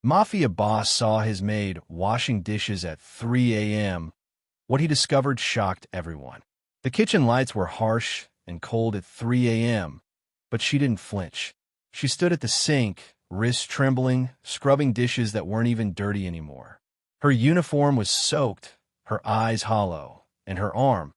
Mafia boss saw his maid washing dishes at 3 a.m. What he discovered shocked everyone. The kitchen lights were harsh and cold at 3 a.m., but she didn't flinch. She stood at the sink, wrists trembling, scrubbing dishes that weren't even dirty anymore. Her uniform was soaked, her eyes hollow, and her arm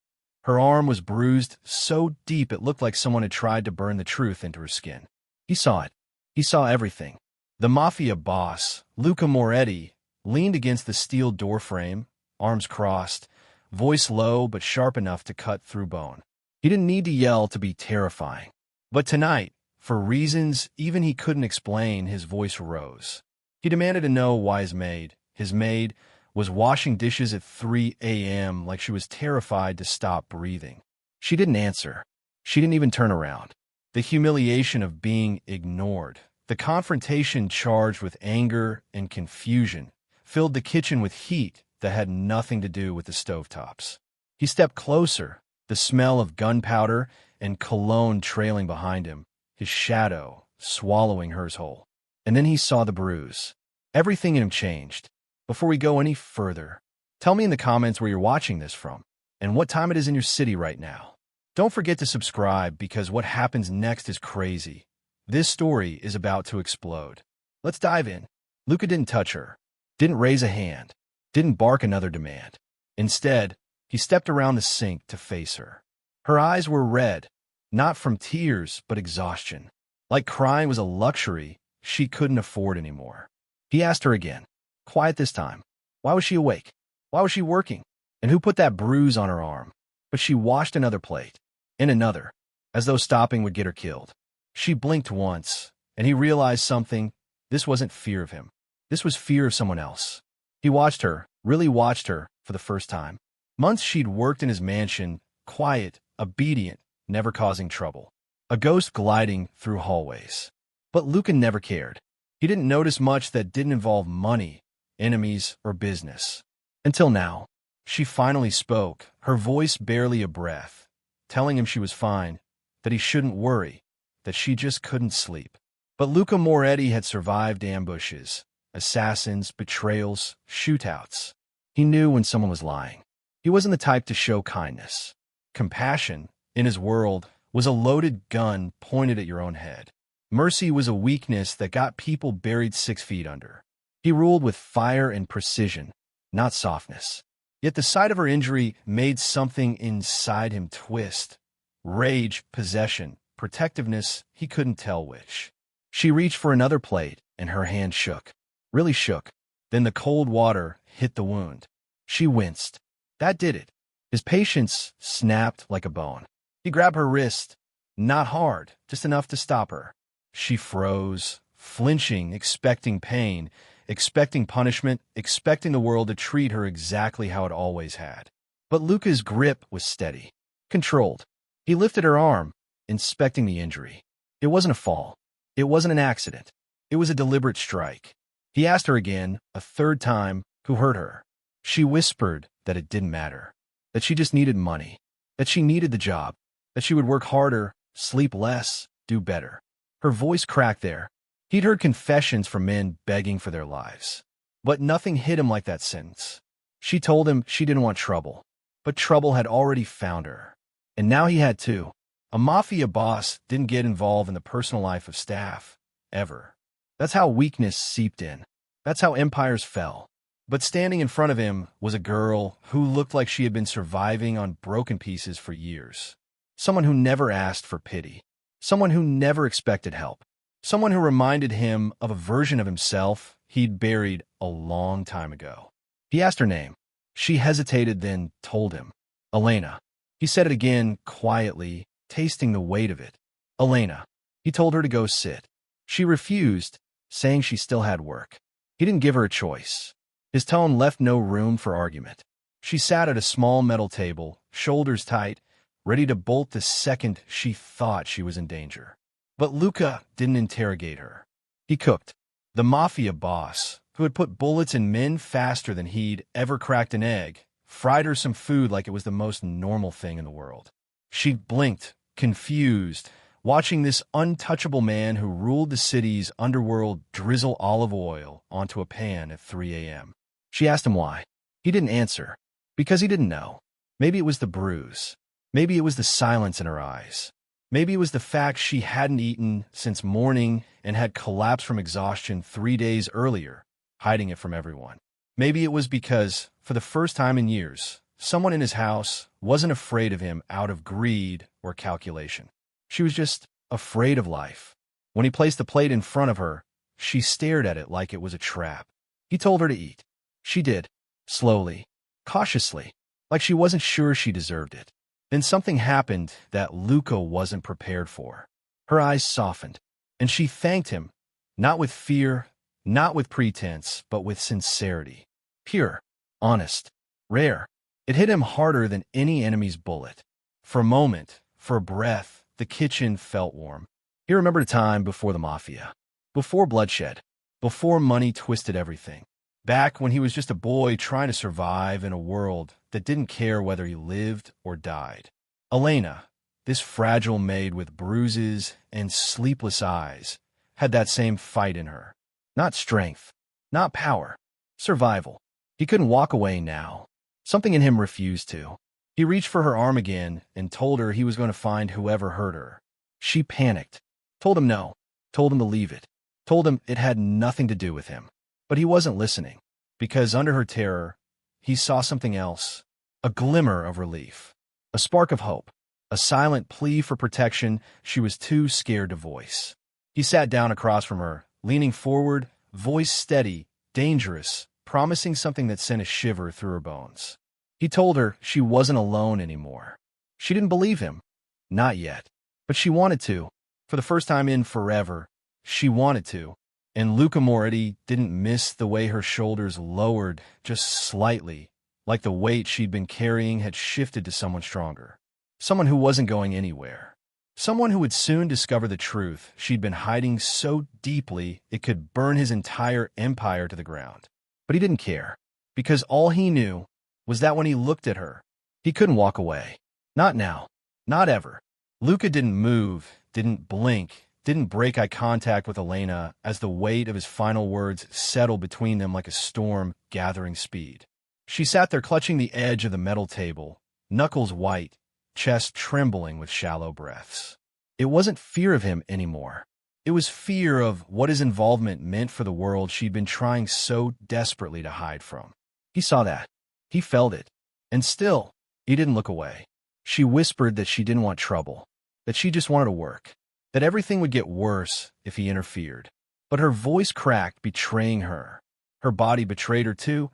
was bruised so deep it looked like someone had tried to burn the truth into her skin. He saw it. He saw everything. The Mafia boss, Luca Moretti, leaned against the steel doorframe, arms crossed, voice low but sharp enough to cut through bone. He didn't need to yell to be terrifying. But tonight, for reasons even he couldn't explain, his voice rose. He demanded to know why his maid, was washing dishes at 3 a.m. like she was terrified to stop breathing. She didn't answer. She didn't even turn around. The humiliation of being ignored, the confrontation charged with anger and confusion, filled the kitchen with heat that had nothing to do with the stovetops. He stepped closer, the smell of gunpowder and cologne trailing behind him, his shadow swallowing hers whole. And then he saw the bruise. Everything in him changed. Before we go any further, tell me in the comments where you're watching this from and what time it is in your city right now. Don't forget to subscribe because what happens next is crazy. This story is about to explode. Let's dive in. Luca didn't touch her, didn't raise a hand, didn't bark another demand. Instead, he stepped around the sink to face her. Her eyes were red, not from tears, but exhaustion. Like crying was a luxury she couldn't afford anymore. He asked her again, quiet this time. Why was she awake? Why was she working? And who put that bruise on her arm? But she washed another plate, and another, as though stopping would get her killed. She blinked once, and he realized something. This wasn't fear of him. This was fear of someone else. He watched her, really watched her, for the first time. Months she'd worked in his mansion, quiet, obedient, never causing trouble. A ghost gliding through hallways. But Luca never cared. He didn't notice much that didn't involve money, enemies, or business. Until now. She finally spoke, her voice barely a breath, telling him she was fine, that he shouldn't worry, that she just couldn't sleep. But Luca Moretti had survived ambushes, assassins, betrayals, shootouts. He knew when someone was lying. He wasn't the type to show kindness. Compassion, in his world, was a loaded gun pointed at your own head. Mercy was a weakness that got people buried 6 feet under. He ruled with fire and precision, not softness. Yet the sight of her injury made something inside him twist. Rage, possession, protectiveness, he couldn't tell which. She reached for another plate, and her hand shook. Really shook. Then the cold water hit the wound. She winced. That did it. His patience snapped like a bone. He grabbed her wrist. Not hard, just enough to stop her. She froze, flinching, expecting pain, expecting punishment, expecting the world to treat her exactly how it always had. But Luca's grip was steady, controlled. He lifted her arm, inspecting the injury. It wasn't a fall. It wasn't an accident. It was a deliberate strike. He asked her again, a third time, who hurt her. She whispered that it didn't matter, that she just needed money, that she needed the job, that she would work harder, sleep less, do better. Her voice cracked there. He'd heard confessions from men begging for their lives. But nothing hit him like that sentence. She told him she didn't want trouble, but trouble had already found her. And now he had too. A mafia boss didn't get involved in the personal life of staff, ever. That's how weakness seeped in. That's how empires fell. But standing in front of him was a girl who looked like she had been surviving on broken pieces for years. Someone who never asked for pity. Someone who never expected help. Someone who reminded him of a version of himself he'd buried a long time ago. He asked her name. She hesitated, then told him. Elena. He said it again, quietly, tasting the weight of it. Elena. He told her to go sit. She refused, saying she still had work. He didn't give her a choice. His tone left no room for argument. She sat at a small metal table, shoulders tight, ready to bolt the second she thought she was in danger. But Luca didn't interrogate her. He cooked. The mafia boss, who had put bullets in men faster than he'd ever cracked an egg, fried her some food like it was the most normal thing in the world. She blinked, confused, watching this untouchable man who ruled the city's underworld drizzle olive oil onto a pan at 3 a.m. She asked him why. He didn't answer, because he didn't know. Maybe it was the bruise. Maybe it was the silence in her eyes. Maybe it was the fact she hadn't eaten since morning and had collapsed from exhaustion 3 days earlier, hiding it from everyone. Maybe it was because, for the first time in years, someone in his house wasn't afraid of him out of greed or calculation. She was just afraid of life. When he placed the plate in front of her, she stared at it like it was a trap. He told her to eat. She did, slowly, cautiously, like she wasn't sure she deserved it. Then something happened that Luca wasn't prepared for. Her eyes softened, and she thanked him, not with fear, not with pretense, but with sincerity. Pure, honest, rare. It hit him harder than any enemy's bullet. For a moment, for a breath, the kitchen felt warm. He remembered a time before the Mafia, before bloodshed, before money twisted everything. Back when he was just a boy trying to survive in a world that didn't care whether he lived or died. Elena, this fragile maid with bruises and sleepless eyes, had that same fight in her. Not strength, not power, survival. He couldn't walk away now. Something in him refused to. He reached for her arm again and told her he was going to find whoever hurt her. She panicked, told him no, told him to leave it, told him it had nothing to do with him. But he wasn't listening, because under her terror, he saw something else, a glimmer of relief, a spark of hope, a silent plea for protection she was too scared to voice. He sat down across from her, leaning forward, voice steady, dangerous, promising something that sent a shiver through her bones. He told her she wasn't alone anymore. She didn't believe him. Not yet. But she wanted to. For the first time in forever, she wanted to. And Luca Moretti didn't miss the way her shoulders lowered just slightly, like the weight she'd been carrying had shifted to someone stronger. Someone who wasn't going anywhere. Someone who would soon discover the truth she'd been hiding so deeply it could burn his entire empire to the ground. But he didn't care, because all he knew was that when he looked at her, he couldn't walk away. Not now. Not ever. Luca didn't move, didn't blink, didn't break eye contact with Elena as the weight of his final words settled between them like a storm gathering speed. She sat there clutching the edge of the metal table, knuckles white, chest trembling with shallow breaths. It wasn't fear of him anymore. It was fear of what his involvement meant for the world she'd been trying so desperately to hide from. He saw that. He felt it. And still, he didn't look away. She whispered that she didn't want trouble, that she just wanted to work, that everything would get worse if he interfered. But her voice cracked, betraying her. Her body betrayed her too,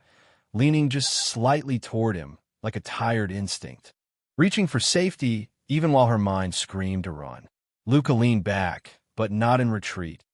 leaning just slightly toward him, like a tired instinct. Reaching for safety, even while her mind screamed to run. Luca leaned back, but not in retreat,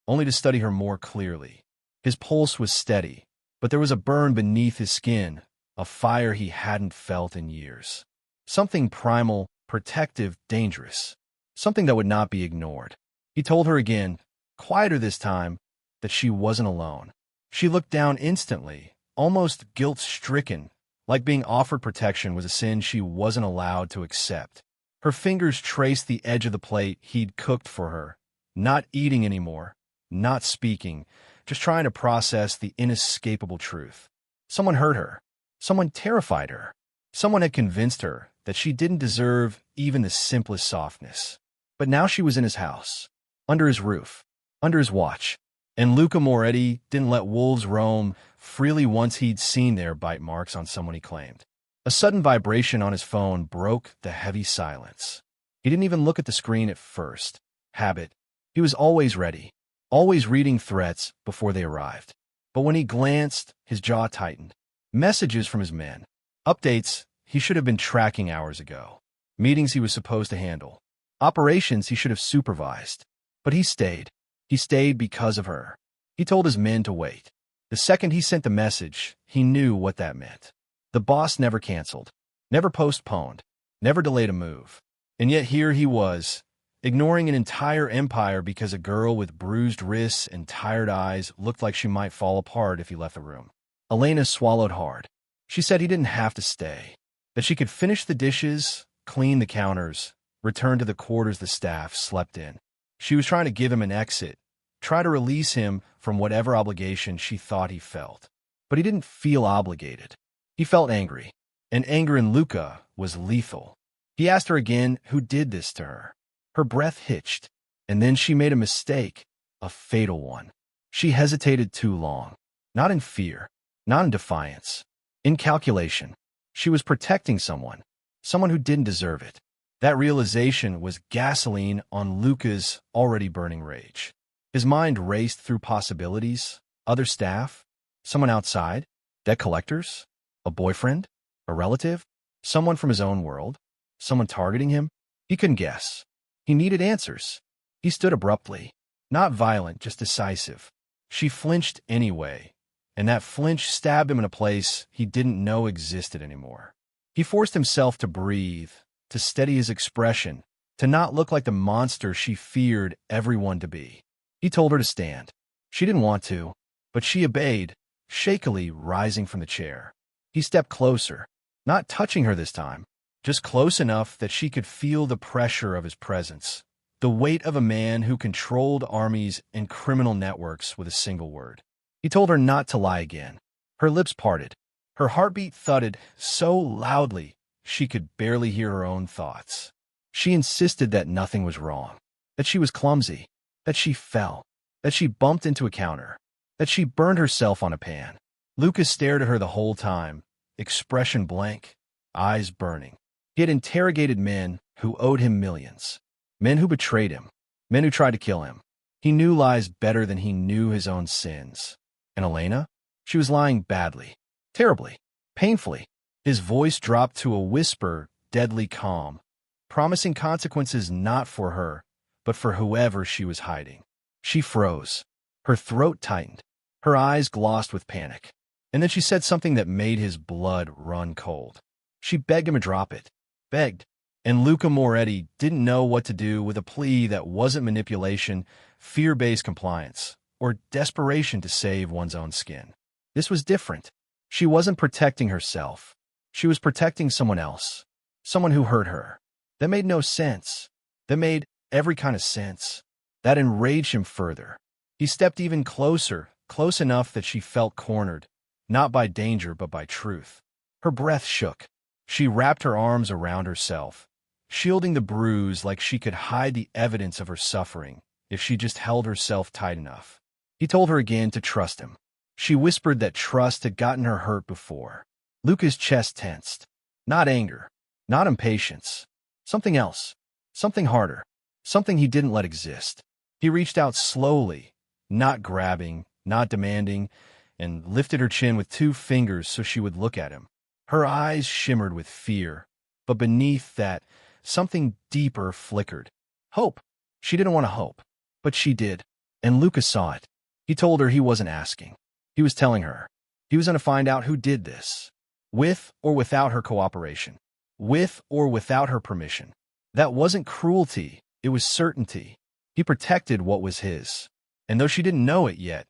only to study her more clearly. His pulse was steady, but there was a burn beneath his skin, a fire he hadn't felt in years. Something primal, protective, dangerous. Something that would not be ignored. He told her again, quieter this time, that she wasn't alone. She looked down instantly, almost guilt-stricken, like being offered protection was a sin she wasn't allowed to accept. Her fingers traced the edge of the plate he'd cooked for her, not eating anymore, not speaking, just trying to process the inescapable truth. Someone hurt her. Someone terrified her. Someone had convinced her that she didn't deserve even the simplest softness. But now she was in his house, under his roof, under his watch, and Luca Moretti didn't let wolves roam freely once he'd seen their bite marks on someone he claimed. A sudden vibration on his phone broke the heavy silence. He didn't even look at the screen at first. Habit. He was always ready, always reading threats before they arrived. But when he glanced, his jaw tightened. Messages from his men. Updates he should have been tracking hours ago. Meetings he was supposed to handle. Operations he should have supervised. But he stayed. He stayed because of her. He told his men to wait. The second he sent the message, he knew what that meant. The boss never canceled, never postponed, never delayed a move. And yet here he was, ignoring an entire empire because a girl with bruised wrists and tired eyes looked like she might fall apart if he left the room. Elena swallowed hard. She said he didn't have to stay, that she could finish the dishes, clean the counters, returned to the quarters the staff slept in. She was trying to give him an exit, try to release him from whatever obligation she thought he felt. But he didn't feel obligated. He felt angry, and anger in Luca was lethal. He asked her again who did this to her. Her breath hitched, and then she made a mistake, a fatal one. She hesitated too long, not in fear, not in defiance, in calculation. She was protecting someone who didn't deserve it. That realization was gasoline on Luca's already burning rage. His mind raced through possibilities, other staff, someone outside, debt collectors, a boyfriend, a relative, someone from his own world, someone targeting him. He couldn't guess. He needed answers. He stood abruptly, not violent, just decisive. She flinched anyway, and that flinch stabbed him in a place he didn't know existed anymore. He forced himself to breathe, to steady his expression, to not look like the monster she feared everyone to be. He told her to stand. She didn't want to, but she obeyed, shakily rising from the chair. He stepped closer, not touching her this time, just close enough that she could feel the pressure of his presence, the weight of a man who controlled armies and criminal networks with a single word. He told her not to lie again. Her lips parted. Her heartbeat thudded so loudly she could barely hear her own thoughts. She insisted that nothing was wrong, that she was clumsy, that she fell, that she bumped into a counter, that she burned herself on a pan. Lucas stared at her the whole time, expression blank, eyes burning. He had interrogated men who owed him millions, men who betrayed him, men who tried to kill him. He knew lies better than he knew his own sins. And Elena? She was lying badly, terribly, painfully. His voice dropped to a whisper, deadly calm, promising consequences not for her, but for whoever she was hiding. She froze. Her throat tightened. Her eyes glossed with panic. And then she said something that made his blood run cold. She begged him to drop it. Begged. And Luca Moretti didn't know what to do with a plea that wasn't manipulation, fear-based compliance, or desperation to save one's own skin. This was different. She wasn't protecting herself. She was protecting someone else, someone who hurt her. That made no sense. That made every kind of sense. That enraged him further. He stepped even closer, close enough that she felt cornered, not by danger but by truth. Her breath shook. She wrapped her arms around herself, shielding the bruise like she could hide the evidence of her suffering if she just held herself tight enough. He told her again to trust him. She whispered that trust had gotten her hurt before. Luca's chest tensed. Not anger, not impatience. Something else. Something harder. Something he didn't let exist. He reached out slowly, not grabbing, not demanding, and lifted her chin with 2 fingers so she would look at him. Her eyes shimmered with fear, but beneath that, something deeper flickered. Hope. She didn't want to hope, but she did, and Luca saw it. He told her he wasn't asking. He was telling her. He was going to find out who did this, with or without her cooperation, with or without her permission. That wasn't cruelty, it was certainty. He protected what was his, and though she didn't know it yet,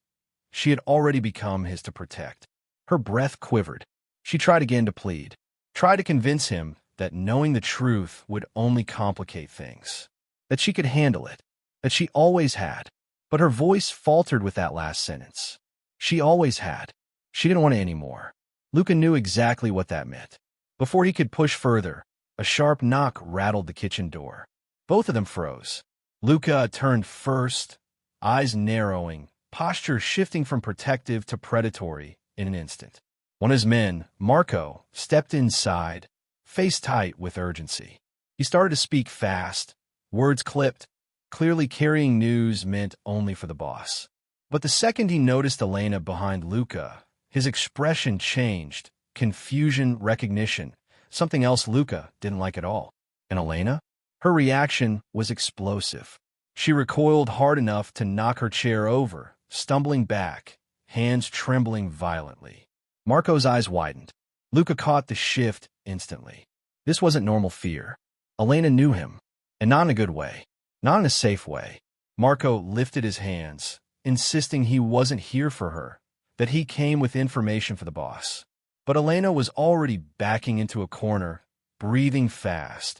she had already become his to protect. Her breath quivered. She tried again to plead, tried to convince him that knowing the truth would only complicate things, that she could handle it, that she always had. But her voice faltered with that last sentence. She always had. She didn't want it anymore. Luca knew exactly what that meant. Before he could push further, a sharp knock rattled the kitchen door. Both of them froze. Luca turned first, eyes narrowing, posture shifting from protective to predatory in an instant. One of his men, Marco, stepped inside, face tight with urgency. He started to speak fast, words clipped, clearly carrying news meant only for the boss. But the second he noticed Elena behind Luca, his expression changed, confusion, recognition, something else Luca didn't like at all. And Elena? Her reaction was explosive. She recoiled hard enough to knock her chair over, stumbling back, hands trembling violently. Marco's eyes widened. Luca caught the shift instantly. This wasn't normal fear. Elena knew him, and not in a good way, not in a safe way. Marco lifted his hands, insisting he wasn't here for her, that he came with information for the boss. But Elena was already backing into a corner, breathing fast,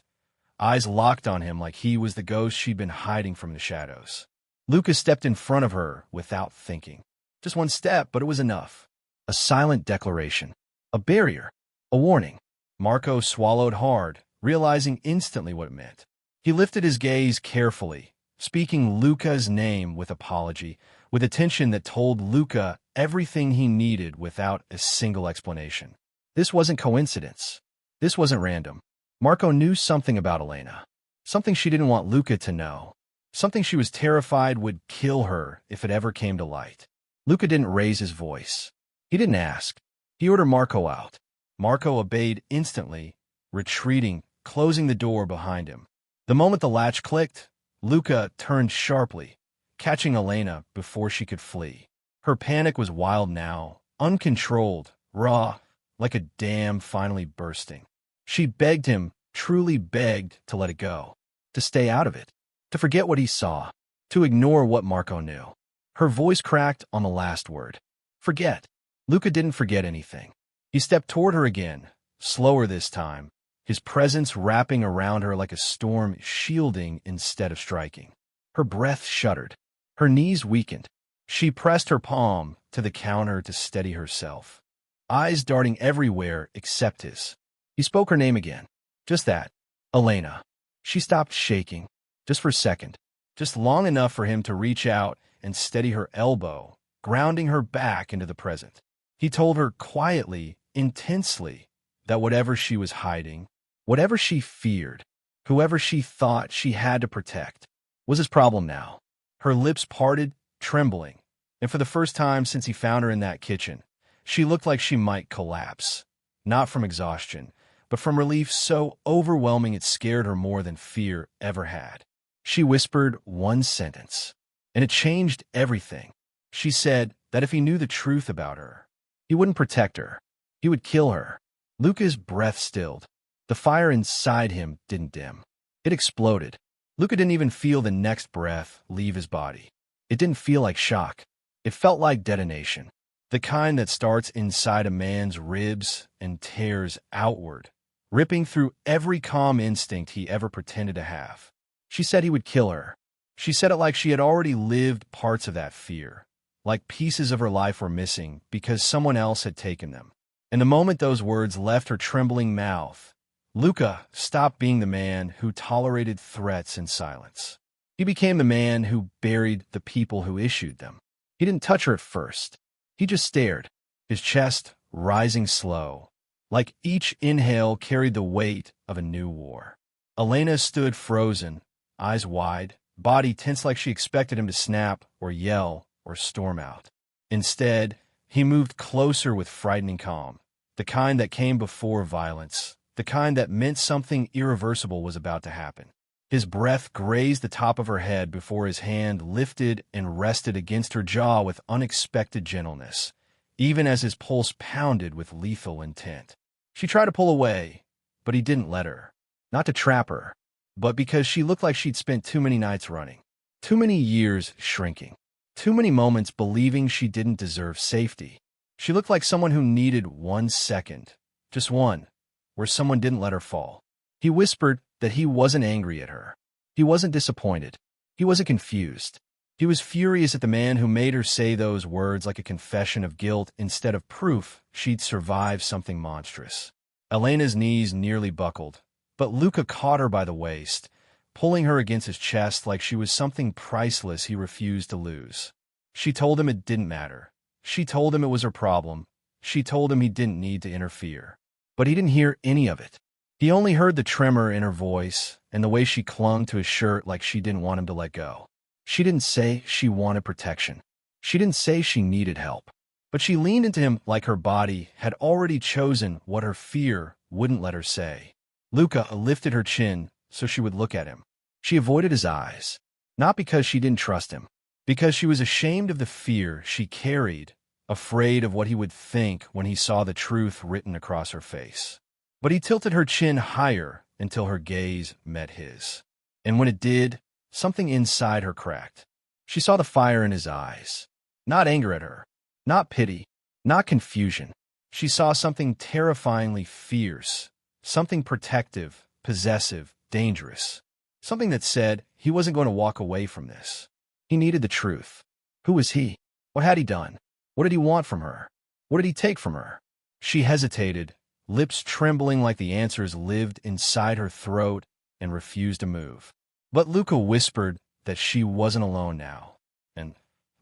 eyes locked on him like he was the ghost she'd been hiding from the shadows. Luca stepped in front of her without thinking. Just one step, but it was enough. A silent declaration. A barrier. A warning. Marco swallowed hard, realizing instantly what it meant. He lifted his gaze carefully, speaking Luca's name with apology, with a tension that told Luca everything he needed without a single explanation. This wasn't coincidence. This wasn't random. Marco knew something about Elena. Something she didn't want Luca to know. Something she was terrified would kill her if it ever came to light. Luca didn't raise his voice. He didn't ask. He ordered Marco out. Marco obeyed instantly, retreating, closing the door behind him. The moment the latch clicked, Luca turned sharply, catching Elena before she could flee. Her panic was wild now, uncontrolled, raw, like a dam finally bursting. She begged him, truly begged, to let it go, to stay out of it, to forget what he saw, to ignore what Marco knew. Her voice cracked on the last word. Forget. Luca didn't forget anything. He stepped toward her again, slower this time, his presence wrapping around her like a storm, shielding instead of striking. Her breath shuddered. Her knees weakened. She pressed her palm to the counter to steady herself, eyes darting everywhere except his. He spoke her name again. Just that. Elena. She stopped shaking, just for a second, just long enough for him to reach out and steady her elbow, grounding her back into the present. He told her quietly, intensely, that whatever she was hiding, whatever she feared, whoever she thought she had to protect, was his problem now. Her lips parted, trembling, and for the first time since he found her in that kitchen, she looked like she might collapse, not from exhaustion, but from relief so overwhelming it scared her more than fear ever had. She whispered one sentence, and it changed everything. She said that if he knew the truth about her, he wouldn't protect her. He would kill her. Luca's breath stilled. The fire inside him didn't dim. It exploded. Luca didn't even feel the next breath leave his body. It didn't feel like shock. It felt like detonation. The kind that starts inside a man's ribs and tears outward, ripping through every calm instinct he ever pretended to have. She said he would kill her. She said it like she had already lived parts of that fear, like pieces of her life were missing because someone else had taken them. And the moment those words left her trembling mouth, Luca stopped being the man who tolerated threats in silence. He became the man who buried the people who issued them. He didn't touch her at first. He just stared, his chest rising slow, like each inhale carried the weight of a new war. Elena stood frozen, eyes wide, body tense like she expected him to snap or yell or storm out. Instead, he moved closer with frightening calm, the kind that came before violence, the kind that meant something irreversible was about to happen. His breath grazed the top of her head before his hand lifted and rested against her jaw with unexpected gentleness, even as his pulse pounded with lethal intent. She tried to pull away, but he didn't let her. Not to trap her, but because she looked like she'd spent too many nights running, too many years shrinking, too many moments believing she didn't deserve safety. She looked like someone who needed 1 second, just one, where someone didn't let her fall. He whispered that he wasn't angry at her. He wasn't disappointed. He wasn't confused. He was furious at the man who made her say those words like a confession of guilt instead of proof she'd survived something monstrous. Elena's knees nearly buckled, but Luca caught her by the waist, pulling her against his chest like she was something priceless he refused to lose. She told him it didn't matter. She told him it was her problem. She told him he didn't need to interfere. But he didn't hear any of it. He only heard the tremor in her voice and the way she clung to his shirt like she didn't want him to let go. She didn't say she wanted protection. She didn't say she needed help. But she leaned into him like her body had already chosen what her fear wouldn't let her say. Luca lifted her chin so she would look at him. She avoided his eyes, not because she didn't trust him, because she was ashamed of the fear she carried, afraid of what he would think when he saw the truth written across her face. But he tilted her chin higher until her gaze met his. And when it did, something inside her cracked. She saw the fire in his eyes. Not anger at her, not pity, not confusion. She saw something terrifyingly fierce, something protective, possessive, dangerous. Something that said he wasn't going to walk away from this. He needed the truth. Who was he? What had he done? What did he want from her? What did he take from her? She hesitated, lips trembling like the answers lived inside her throat, and refused to move. But Luca whispered that she wasn't alone now, and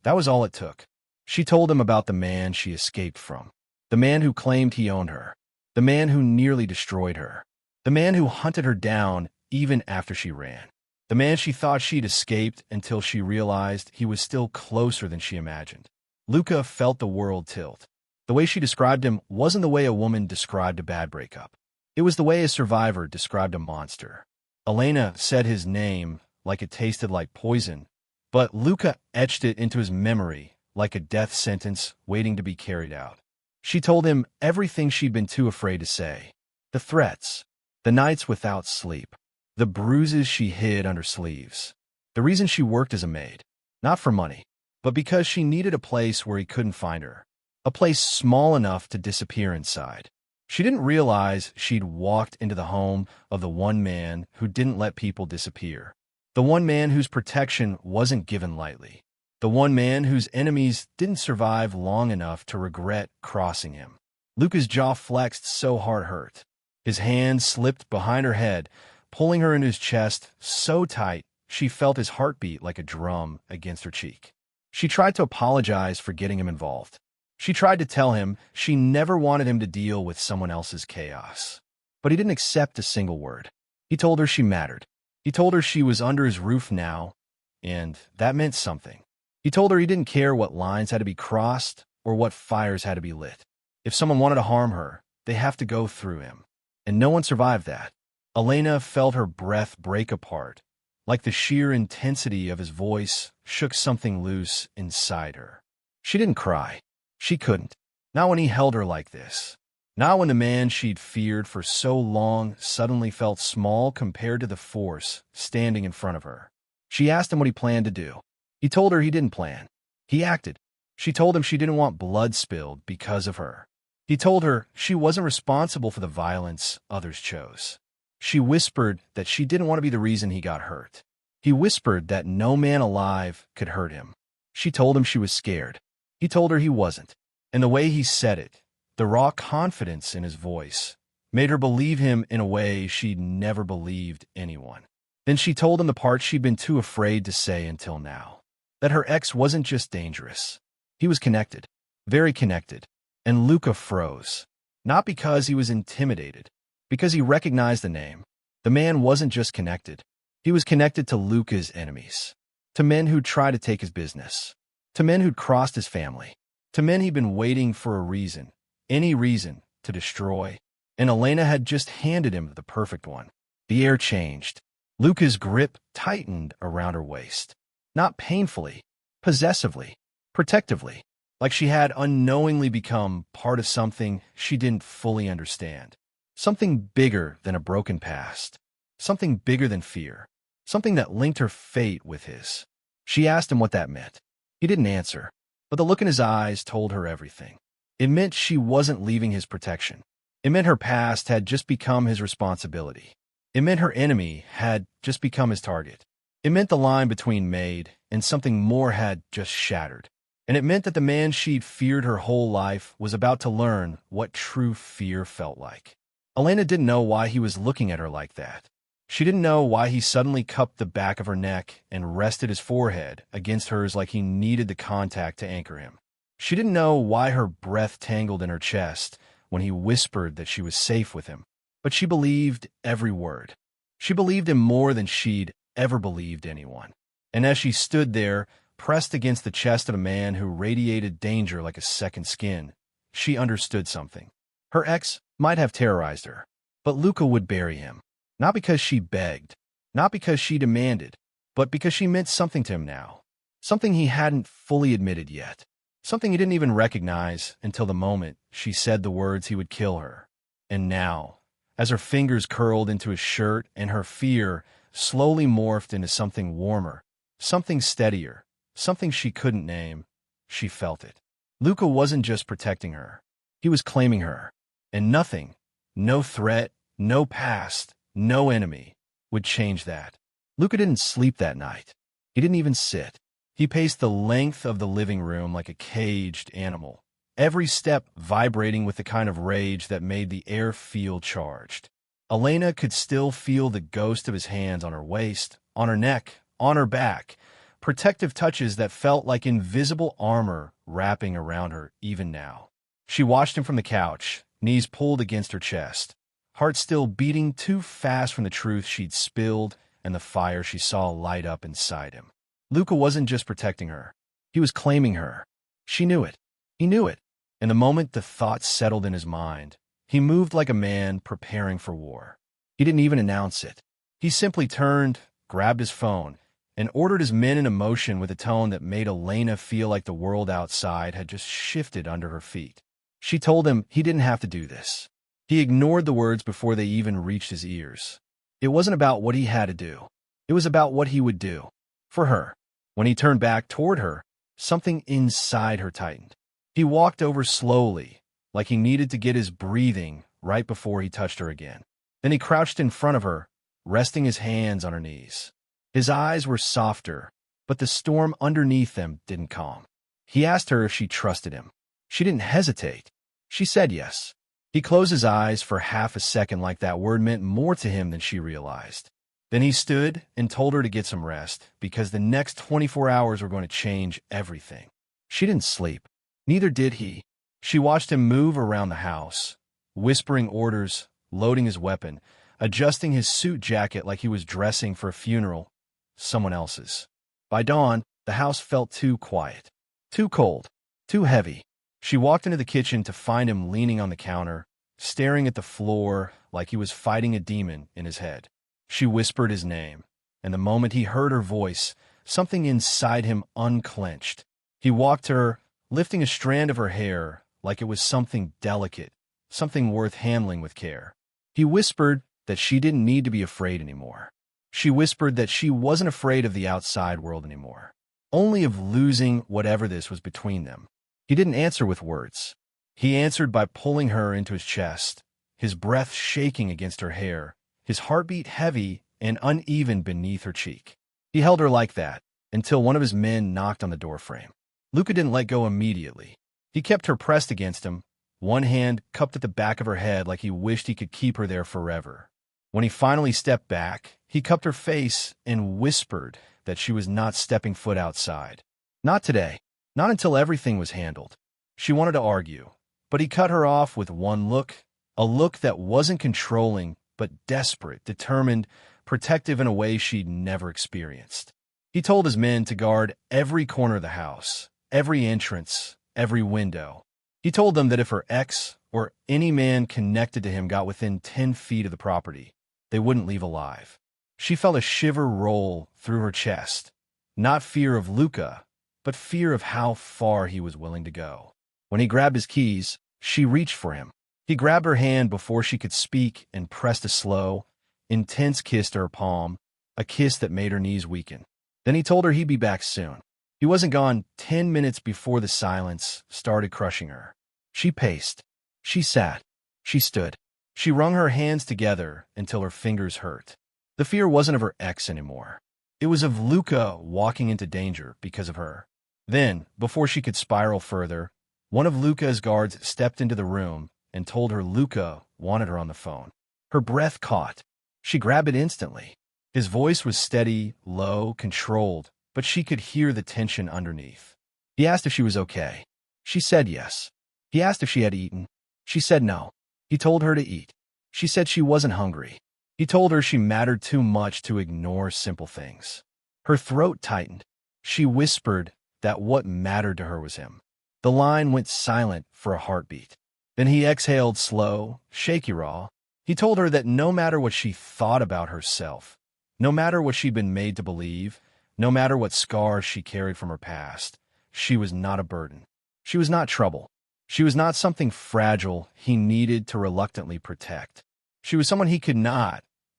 that was all it took. She told him about the man she escaped from, the man who claimed he owned her, the man who nearly destroyed her, the man who hunted her down even after she ran, the man she thought she'd escaped until she realized he was still closer than she imagined. Luca felt the world tilt. The way she described him wasn't the way a woman described a bad breakup. It was the way a survivor described a monster. Elena said his name like it tasted like poison, but Luca etched it into his memory like a death sentence waiting to be carried out. She told him everything she'd been too afraid to say. The threats, the nights without sleep, the bruises she hid under sleeves. The reason she worked as a maid, not for money, but because she needed a place where he couldn't find her, a place small enough to disappear inside. She didn't realize she'd walked into the home of the one man who didn't let people disappear, the one man whose protection wasn't given lightly, the one man whose enemies didn't survive long enough to regret crossing him. Luca's jaw flexed so hard it hurt. His hand slipped behind her head, pulling her into his chest so tight she felt his heartbeat like a drum against her cheek. She tried to apologize for getting him involved. She tried to tell him she never wanted him to deal with someone else's chaos. But he didn't accept a single word. He told her she mattered. He told her she was under his roof now, and that meant something. He told her he didn't care what lines had to be crossed or what fires had to be lit. If someone wanted to harm her, they have to go through him. And no one survived that. Elena felt her breath break apart, like the sheer intensity of his voice shook something loose inside her. She didn't cry. She couldn't. Not when he held her like this. Not when the man she'd feared for so long suddenly felt small compared to the force standing in front of her. She asked him what he planned to do. He told her he didn't plan. He acted. She told him she didn't want blood spilled because of her. He told her she wasn't responsible for the violence others chose. She whispered that she didn't want to be the reason he got hurt. He whispered that no man alive could hurt him. She told him she was scared. He told her he wasn't. And the way he said it, the raw confidence in his voice, made her believe him in a way she'd never believed anyone. Then she told him the part she'd been too afraid to say until now. That her ex wasn't just dangerous. He was connected. Very connected. And Luca froze. Not because he was intimidated. Because he recognized the name. The man wasn't just connected. He was connected to Luca's enemies. To men who'd tried to take his business. To men who'd crossed his family. To men he'd been waiting for a reason. Any reason to destroy. And Elena had just handed him the perfect one. The air changed. Luca's grip tightened around her waist. Not painfully. Possessively. Protectively. Like she had unknowingly become part of something she didn't fully understand. Something bigger than a broken past. Something bigger than fear. Something that linked her fate with his. She asked him what that meant. He didn't answer, but the look in his eyes told her everything. It meant she wasn't leaving his protection. It meant her past had just become his responsibility. It meant her enemy had just become his target. It meant the line between Maid and something more had just shattered. And it meant that the man she'd feared her whole life was about to learn what true fear felt like. Elena didn't know why he was looking at her like that. She didn't know why he suddenly cupped the back of her neck and rested his forehead against hers like he needed the contact to anchor him. She didn't know why her breath tangled in her chest when he whispered that she was safe with him. But she believed every word. She believed him more than she'd ever believed anyone. And as she stood there, pressed against the chest of a man who radiated danger like a second skin, she understood something. Her ex might have terrorized her, but Luca would bury him. Not because she begged, not because she demanded, but because she meant something to him now. Something he hadn't fully admitted yet. Something he didn't even recognize until the moment she said the words he would kill her. And now, as her fingers curled into his shirt and her fear slowly morphed into something warmer, something steadier, something she couldn't name, she felt it. Luca wasn't just protecting her. He was claiming her. And nothing, no threat, no past, no enemy, would change that. Luca didn't sleep that night. He didn't even sit. He paced the length of the living room like a caged animal, every step vibrating with the kind of rage that made the air feel charged. Elena could still feel the ghost of his hands on her waist, on her neck, on her back, protective touches that felt like invisible armor wrapping around her even now. She watched him from the couch, knees pulled against her chest, heart still beating too fast from the truth she'd spilled and the fire she saw light up inside him. Luca wasn't just protecting her. He was claiming her. She knew it. He knew it. And the moment the thought settled in his mind, he moved like a man preparing for war. He didn't even announce it. He simply turned, grabbed his phone, and ordered his men into motion with a tone that made Elena feel like the world outside had just shifted under her feet. She told him he didn't have to do this. He ignored the words before they even reached his ears. It wasn't about what he had to do. It was about what he would do. For her. When he turned back toward her, something inside her tightened. He walked over slowly, like he needed to get his breathing right before he touched her again. Then he crouched in front of her, resting his hands on her knees. His eyes were softer, but the storm underneath them didn't calm. He asked her if she trusted him. She didn't hesitate. She said yes. He closed his eyes for half a second like that word meant more to him than she realized. Then he stood and told her to get some rest, because the next 24 hours were going to change everything. She didn't sleep. Neither did he. She watched him move around the house, whispering orders, loading his weapon, adjusting his suit jacket like he was dressing for a funeral, someone else's. By dawn, the house felt too quiet, too cold, too heavy. She walked into the kitchen to find him leaning on the counter, staring at the floor like he was fighting a demon in his head. She whispered his name, and the moment he heard her voice, something inside him unclenched. He walked to her, lifting a strand of her hair like it was something delicate, something worth handling with care. He whispered that she didn't need to be afraid anymore. She whispered that she wasn't afraid of the outside world anymore, only of losing whatever this was between them. He didn't answer with words. He answered by pulling her into his chest, his breath shaking against her hair, his heartbeat heavy and uneven beneath her cheek. He held her like that until one of his men knocked on the doorframe. Luca didn't let go immediately. He kept her pressed against him, one hand cupped at the back of her head like he wished he could keep her there forever. When he finally stepped back, he cupped her face and whispered that she was not stepping foot outside. Not today. Not until everything was handled. She wanted to argue, but he cut her off with one look, a look that wasn't controlling, but desperate, determined, protective in a way she'd never experienced. He told his men to guard every corner of the house, every entrance, every window. He told them that if her ex or any man connected to him got within 10 feet of the property, they wouldn't leave alive. She felt a shiver roll through her chest, not fear of Luca, but fear of how far he was willing to go. When he grabbed his keys, she reached for him. He grabbed her hand before she could speak and pressed a slow, intense kiss to her palm, a kiss that made her knees weaken. Then he told her he'd be back soon. He wasn't gone 10 minutes before the silence started crushing her. She paced. She sat. She stood. She wrung her hands together until her fingers hurt. The fear wasn't of her ex anymore. It was of Luca walking into danger because of her. Then, before she could spiral further, one of Luca's guards stepped into the room and told her Luca wanted her on the phone. Her breath caught. She grabbed it instantly. His voice was steady, low, controlled, but she could hear the tension underneath. He asked if she was okay. She said yes. He asked if she had eaten. She said no. He told her to eat. She said she wasn't hungry. He told her she mattered too much to ignore simple things. Her throat tightened. She whispered that what mattered to her was him. The line went silent for a heartbeat. Then he exhaled slow, shaky raw. He told her that no matter what she thought about herself, no matter what she'd been made to believe, no matter what scars she carried from her past, she was not a burden. She was not trouble. She was not something fragile he needed to reluctantly protect. She was someone he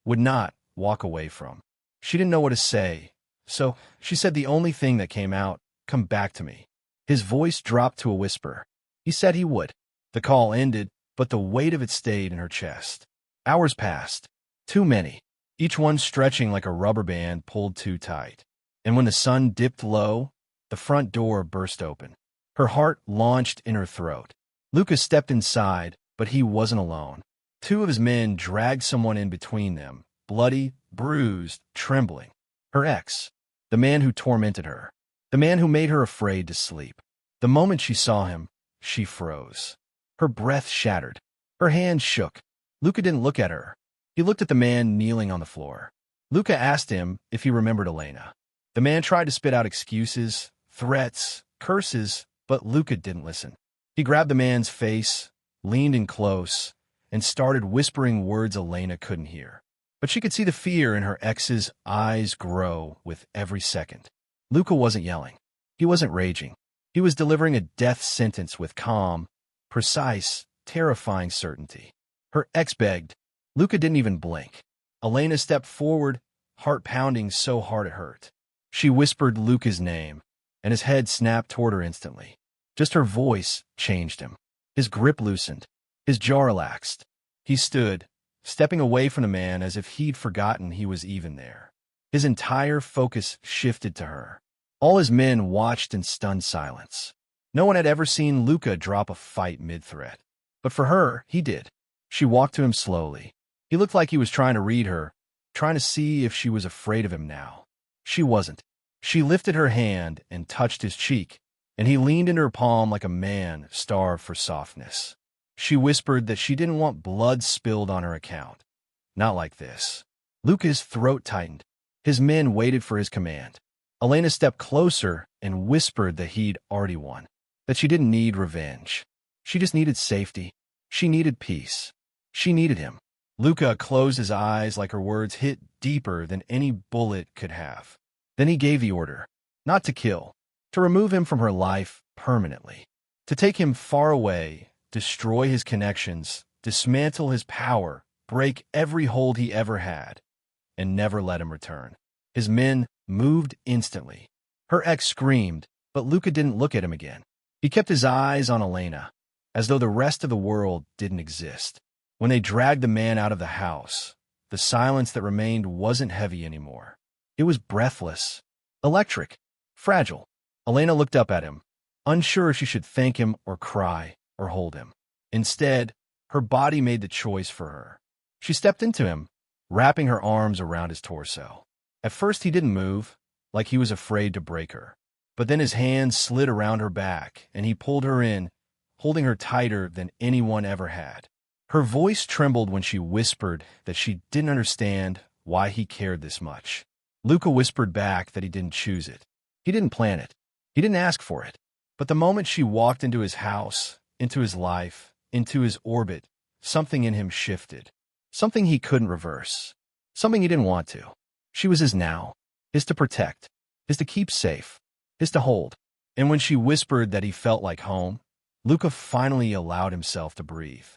would not walk away from. She didn't know what to say, so she said the only thing that came out, "Come back to me." His voice dropped to a whisper. He said he would. The call ended, but the weight of it stayed in her chest. Hours passed. Too many. each one stretching like a rubber band pulled too tight. And when the sun dipped low, the front door burst open. Her heart launched in her throat. Lucas stepped inside, but he wasn't alone. Two of his men dragged someone in between them, bloody, bruised, trembling. Her ex, the man who tormented her, the man who made her afraid to sleep. The moment she saw him, she froze. Her breath shattered. Her hands shook. Luca didn't look at her. He looked at the man kneeling on the floor. Luca asked him if he remembered Elena. The man tried to spit out excuses, threats, curses, but Luca didn't listen. He grabbed the man's face, leaned in close, and started whispering words Elena couldn't hear. But she could see the fear in her ex's eyes grow with every second. Luca wasn't yelling. He wasn't raging. He was delivering a death sentence with calm, precise, terrifying certainty. Her ex begged. Luca didn't even blink. Elena stepped forward, heart pounding so hard it hurt. She whispered Luca's name, and his head snapped toward her instantly. Just her voice changed him. His grip loosened. His jaw relaxed. He stood, stepping away from the man as if he'd forgotten he was even there. His entire focus shifted to her. All his men watched in stunned silence. No one had ever seen Luca drop a fight mid-threat. But for her, he did. She walked to him slowly. He looked like he was trying to read her, trying to see if she was afraid of him now. She wasn't. She lifted her hand and touched his cheek, and he leaned into her palm like a man starved for softness. She whispered that she didn't want blood spilled on her account. Not like this. Luca's throat tightened. His men waited for his command. Elena stepped closer and whispered that he'd already won, that she didn't need revenge. She just needed safety. She needed peace. She needed him. Luca closed his eyes like her words hit deeper than any bullet could have. Then he gave the order, not to kill, to remove him from her life permanently, to take him far away, destroy his connections, dismantle his power, break every hold he ever had, and never let him return. His men moved instantly. Her ex screamed, but Luca didn't look at him again. He kept his eyes on Elena, as though the rest of the world didn't exist. When they dragged the man out of the house, the silence that remained wasn't heavy anymore. It was breathless, electric, fragile. Elena looked up at him, unsure if she should thank him or cry or hold him. Instead, her body made the choice for her. She stepped into him, wrapping her arms around his torso. At first he didn't move, like he was afraid to break her. But then his hands slid around her back, and he pulled her in, holding her tighter than anyone ever had. Her voice trembled when she whispered that she didn't understand why he cared this much. Luca whispered back that he didn't choose it. He didn't plan it. He didn't ask for it. But the moment she walked into his house, into his life, into his orbit, something in him shifted. Something he couldn't reverse. Something he didn't want to. She was his now. His to protect. His to keep safe. His to hold. And when she whispered that he felt like home, Luca finally allowed himself to breathe.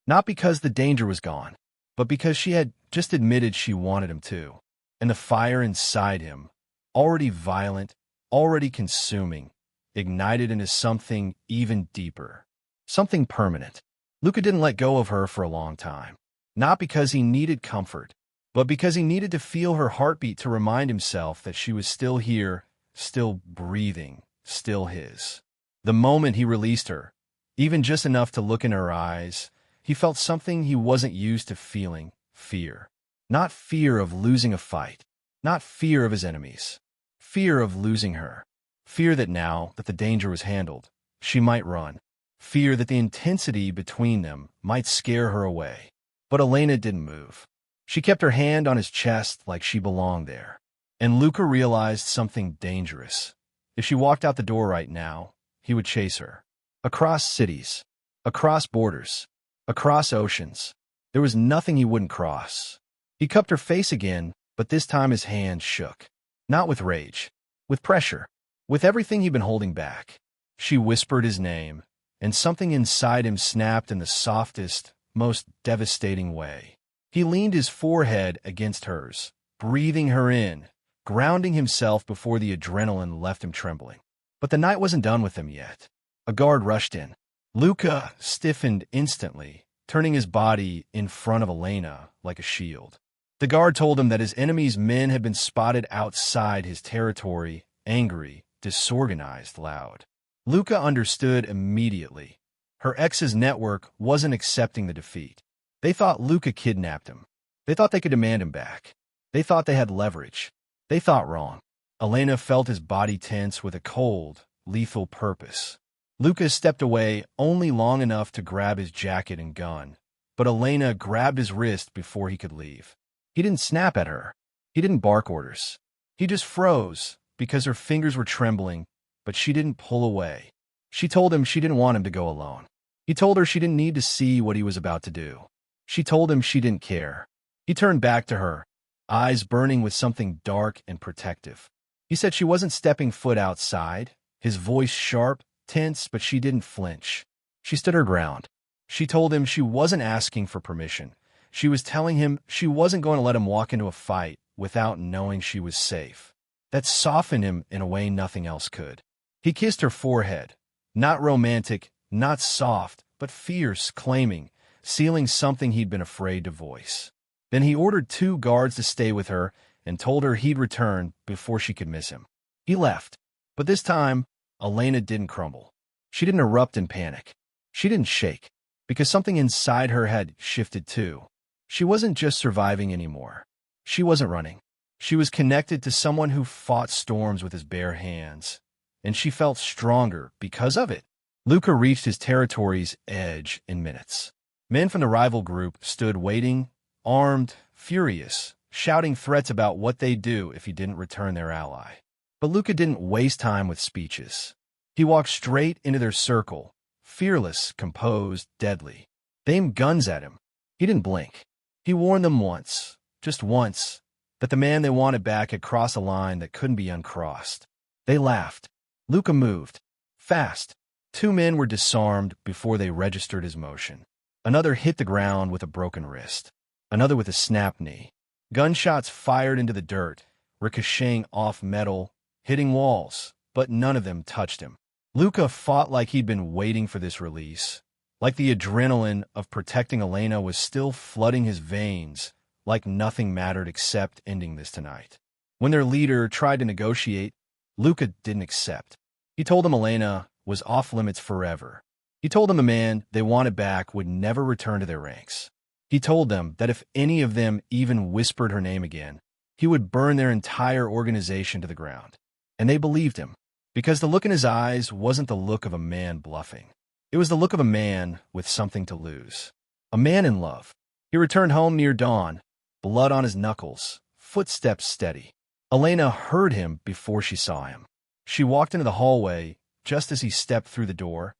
Not because the danger was gone, but because she had just admitted she wanted him to. And the fire inside him, already violent, already consuming, ignited into something even deeper. Something permanent. Luca didn't let go of her for a long time. Not because he needed comfort, but because he needed to feel her heartbeat to remind himself that she was still here, still breathing, still his. The moment he released her, even just enough to look in her eyes, he felt something he wasn't used to feeling, fear. Not fear of losing a fight, not fear of his enemies, fear of losing her. Fear that now that the danger was handled, she might run. Fear that the intensity between them might scare her away. But Elena didn't move. She kept her hand on his chest like she belonged there. And Luca realized something dangerous. If she walked out the door right now, he would chase her. Across cities, across borders, across oceans. There was nothing he wouldn't cross. He cupped her face again, but this time his hand shook. Not with rage, with pressure, with everything he'd been holding back. She whispered his name, and something inside him snapped in the softest, most devastating way. He leaned his forehead against hers, breathing her in, grounding himself before the adrenaline left him trembling. But the night wasn't done with him yet. A guard rushed in. Luca stiffened instantly, turning his body in front of Elena like a shield. The guard told him that his enemy's men had been spotted outside his territory, angry, disorganized, loud. Luca understood immediately. Her ex's network wasn't accepting the defeat. They thought Luca kidnapped him. They thought they could demand him back. They thought they had leverage. They thought wrong. Elena felt his body tense with a cold, lethal purpose. Luca stepped away only long enough to grab his jacket and gun, but Elena grabbed his wrist before he could leave. He didn't snap at her. He didn't bark orders. He just froze because her fingers were trembling, but she didn't pull away. She told him she didn't want him to go alone. He told her she didn't need to see what he was about to do. She told him she didn't care. He turned back to her, eyes burning with something dark and protective. He said she wasn't stepping foot outside, his voice sharp, tense, but she didn't flinch. She stood her ground. She told him she wasn't asking for permission. She was telling him she wasn't going to let him walk into a fight without knowing she was safe. That softened him in a way nothing else could. He kissed her forehead. Not romantic, not soft, but fierce, claiming, sealing something he'd been afraid to voice. Then he ordered 2 guards to stay with her and told her he'd return before she could miss him. He left. But this time, Elena didn't crumble. She didn't erupt in panic. She didn't shake, because something inside her had shifted too. She wasn't just surviving anymore. She wasn't running. She was connected to someone who fought storms with his bare hands, and she felt stronger because of it. Luca reached his territory's edge in minutes. Men from the rival group stood waiting, armed, furious, shouting threats about what they'd do if he didn't return their ally. But Luca didn't waste time with speeches. He walked straight into their circle, fearless, composed, deadly. They aimed guns at him. He didn't blink. He warned them once, just once, that the man they wanted back had crossed a line that couldn't be uncrossed. They laughed. Luca moved. Fast. 2 men were disarmed before they registered his motion. Another hit the ground with a broken wrist. Another with a snapped knee. Gunshots fired into the dirt, ricocheting off metal, hitting walls, but none of them touched him. Luca fought like he'd been waiting for this release, like the adrenaline of protecting Elena was still flooding his veins, like nothing mattered except ending this tonight. When their leader tried to negotiate, Luca didn't accept. He told them Elena was off-limits forever. He told them the man they wanted back would never return to their ranks. He told them that if any of them even whispered her name again, he would burn their entire organization to the ground. And they believed him, because the look in his eyes wasn't the look of a man bluffing. It was the look of a man with something to lose. A man in love. He returned home near dawn, blood on his knuckles, footsteps steady. Elena heard him before she saw him. She walked into the hallway just as he stepped through the door,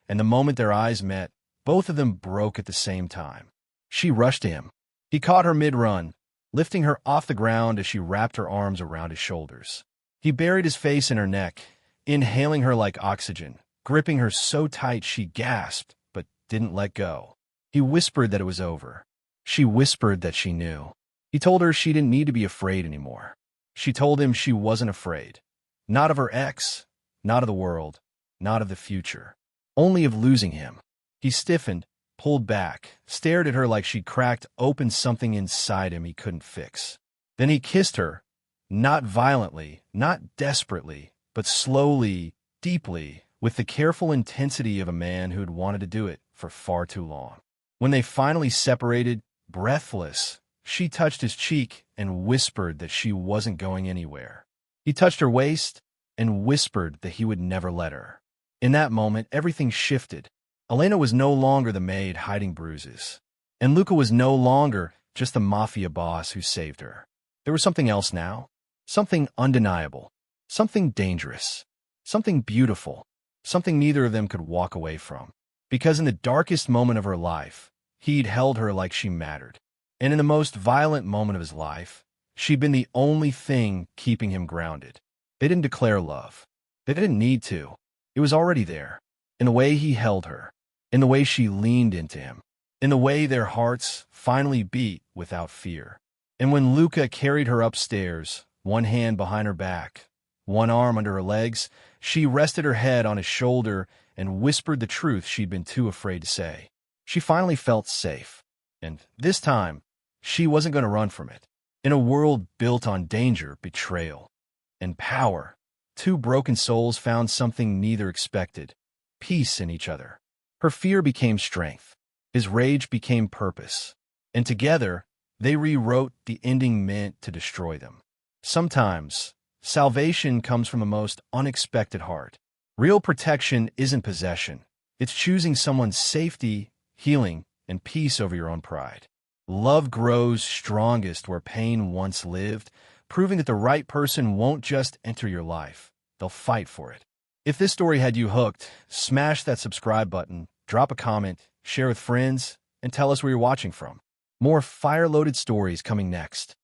and the moment their eyes met, both of them broke at the same time. She rushed to him. He caught her mid-run, lifting her off the ground as she wrapped her arms around his shoulders. He buried his face in her neck, inhaling her like oxygen, gripping her so tight she gasped, but didn't let go. He whispered that it was over. She whispered that she knew. He told her she didn't need to be afraid anymore. She told him she wasn't afraid. Not of her ex, not of the world, not of the future. Only of losing him. He stiffened, pulled back, stared at her like she'd cracked open something inside him he couldn't fix. Then he kissed her, not violently, not desperately, but slowly, deeply, with the careful intensity of a man who'd wanted to do it for far too long. When they finally separated, breathless, she touched his cheek and whispered that she wasn't going anywhere. He touched her waist and whispered that he would never let her. In that moment, everything shifted. Elena was no longer the maid hiding bruises, and Luca was no longer just the Mafia boss who saved her. There was something else now, something undeniable, something dangerous, something beautiful, something neither of them could walk away from. Because in the darkest moment of her life, he'd held her like she mattered. And in the most violent moment of his life, she'd been the only thing keeping him grounded. They didn't declare love. They didn't need to. It was already there, in the way he held her, in the way she leaned into him, in the way their hearts finally beat without fear. And when Luca carried her upstairs, one hand behind her back, one arm under her legs, she rested her head on his shoulder and whispered the truth she'd been too afraid to say. She finally felt safe, and this time, she wasn't going to run from it. In a world built on danger, betrayal, and power, two broken souls found something neither expected: peace in each other. Her fear became strength. His rage became purpose. And together, they rewrote the ending meant to destroy them. Sometimes, salvation comes from the most unexpected heart. Real protection isn't possession. It's choosing someone's safety, healing, and peace over your own pride. Love grows strongest where pain once lived, proving that the right person won't just enter your life. They'll fight for it. If this story had you hooked, smash that subscribe button, drop a comment, share with friends, and tell us where you're watching from. More fire-loaded stories coming next.